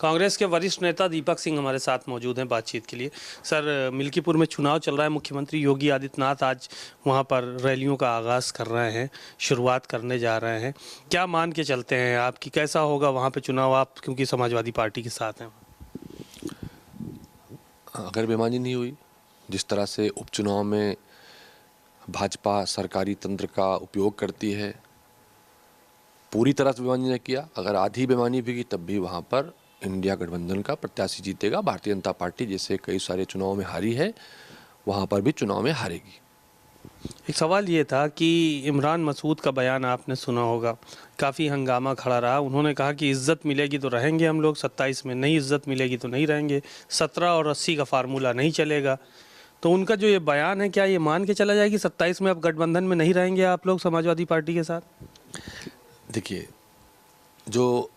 कांग्रेस के वरिष्ठ नेता दीपक सिंह हमारे साथ मौजूद हैं बातचीत के लिए। सर, मिल्कीपुर में चुनाव चल रहा है, मुख्यमंत्री योगी आदित्यनाथ आज वहां पर रैलियों का आगाज़ कर रहे हैं, शुरुआत करने जा रहे हैं। क्या मान के चलते हैं आप कि कैसा होगा वहां पे चुनाव, आप क्योंकि समाजवादी पार्टी के साथ हैं? अगर बेईमानी नहीं हुई, जिस तरह से उपचुनाव में भाजपा सरकारी तंत्र का उपयोग करती है, पूरी तरह से बेईमानी नहीं किया, अगर आधी बेईमानी भी की तब भी वहाँ पर इंडिया गठबंधन का प्रत्याशी जीतेगा। भारतीय जनता पार्टी जैसे कई सारे चुनाव में हारी है, वहाँ पर भी चुनाव में हारेगी। एक सवाल ये था कि इमरान मसूद का बयान आपने सुना होगा, काफ़ी हंगामा खड़ा रहा। उन्होंने कहा कि इज़्ज़त मिलेगी तो रहेंगे हम लोग 27 में, नहीं इज़्ज़त मिलेगी तो नहीं रहेंगे, 17 और 80 का फार्मूला नहीं चलेगा। तो उनका जो ये बयान है, क्या ये मान के चला जाए कि 27 में अब गठबंधन में नहीं रहेंगे आप लोग समाजवादी पार्टी के साथ? देखिए, जो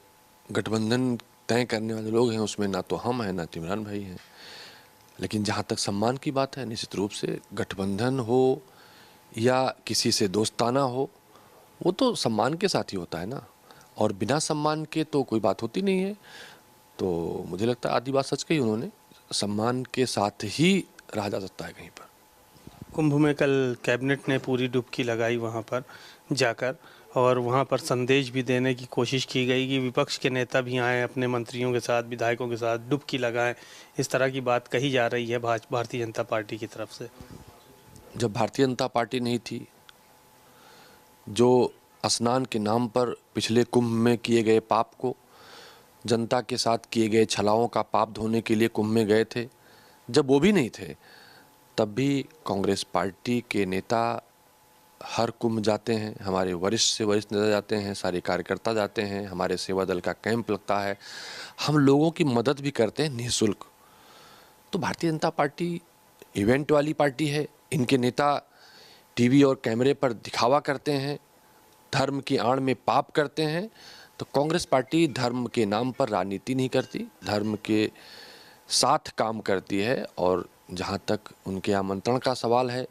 गठबंधन तय करने वाले लोग हैं उसमें ना तो हम हैं ना तो इमरान भाई हैं, लेकिन जहाँ तक सम्मान की बात है, निश्चित रूप से गठबंधन हो या किसी से दोस्ताना हो, वो तो सम्मान के साथ ही होता है ना, और बिना सम्मान के तो कोई बात होती नहीं है। तो मुझे लगता है आधी बात सच कही उन्होंने, सम्मान के साथ ही रहा जा सकता है कहीं पर। कुंभ में कल कैबिनेट ने पूरी डुबकी लगाई वहाँ पर जाकर, और वहाँ पर संदेश भी देने की कोशिश की गई कि विपक्ष के नेता भी आएँ, अपने मंत्रियों के साथ, विधायकों के साथ डुबकी लगाएं। इस तरह की बात कही जा रही है भारतीय जनता पार्टी की तरफ से। जब भारतीय जनता पार्टी नहीं थी, जो स्नान के नाम पर पिछले कुंभ में किए गए पाप को, जनता के साथ किए गए छलाओं का पाप धोने के लिए कुंभ में गए थे, जब वो भी नहीं थे, तब भी कांग्रेस पार्टी के नेता हर कुंभ जाते हैं, हमारे वरिष्ठ से वरिष्ठ नेता जाते हैं, सारे कार्यकर्ता जाते हैं, हमारे सेवा दल का कैंप लगता है, हम लोगों की मदद भी करते हैं निःशुल्क। तो भारतीय जनता पार्टी इवेंट वाली पार्टी है, इनके नेता टीवी और कैमरे पर दिखावा करते हैं, धर्म की आड़ में पाप करते हैं। तो कांग्रेस पार्टी धर्म के नाम पर राजनीति नहीं करती, धर्म के साथ काम करती है। और जहाँ तक उनके आमंत्रण का सवाल है,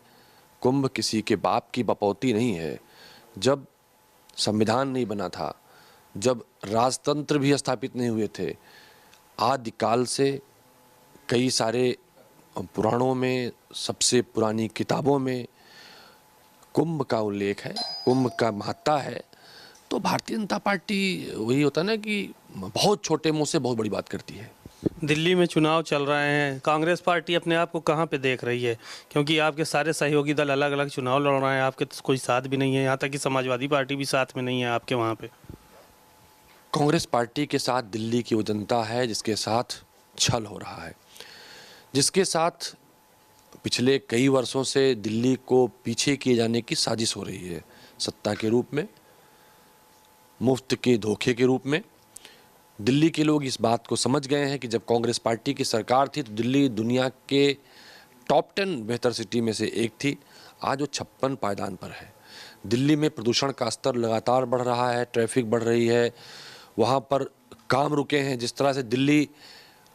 कुंभ किसी के बाप की बपौती नहीं है। जब संविधान नहीं बना था, जब राजतंत्र भी स्थापित नहीं हुए थे, आदिकाल से कई सारे पुराणों में, सबसे पुरानी किताबों में कुंभ का उल्लेख है, कुंभ का महत्ता है। तो भारतीय जनता पार्टी वही होता है ना कि बहुत छोटे मुंह से बहुत बड़ी बात करती है। दिल्ली में चुनाव चल रहे हैं, कांग्रेस पार्टी अपने आप को कहाँ पे देख रही है? क्योंकि आपके सारे सहयोगी दल अलग अलग चुनाव लड़ रहे हैं, आपके तो कोई साथ भी नहीं है, यहाँ तक कि समाजवादी पार्टी भी साथ में नहीं है आपके वहाँ पे। कांग्रेस पार्टी के साथ दिल्ली की वो जनता है जिसके साथ छल हो रहा है, जिसके साथ पिछले कई वर्षों से दिल्ली को पीछे किए जाने की साजिश हो रही है, सत्ता के रूप में, मुफ्त के धोखे के रूप में। दिल्ली के लोग इस बात को समझ गए हैं कि जब कांग्रेस पार्टी की सरकार थी तो दिल्ली दुनिया के टॉप 10 बेहतर सिटी में से एक थी। आज वो 56 पायदान पर है। दिल्ली में प्रदूषण का स्तर लगातार बढ़ रहा है, ट्रैफिक बढ़ रही है, वहाँ पर काम रुके हैं। जिस तरह से दिल्ली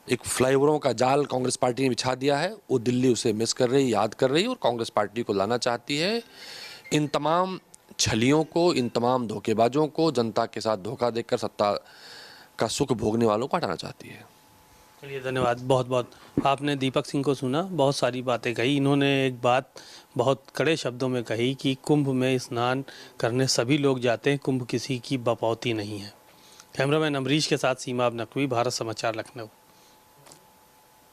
एक फ्लाईओवरों का जाल कांग्रेस पार्टी ने बिछा दिया है, वो दिल्ली उसे मिस कर रही, याद कर रही, और कांग्रेस पार्टी को लाना चाहती है। इन तमाम छलियों को, इन तमाम धोखेबाजों को, जनता के साथ धोखा देकर सत्ता का सुख भोगने वालों को हटाना चाहती है। चलिए, धन्यवाद बहुत बहुत। आपने दीपक सिंह को सुना, बहुत सारी बातें कही। इन्होंने एक बात बहुत कड़े शब्दों में कही कि कुंभ में स्नान करने सभी लोग जाते हैं, कुंभ किसी की बपौती नहीं है। कैमरामैन अमरीश के साथ सीमा अब नकवी, भारत समाचार, लखनऊ।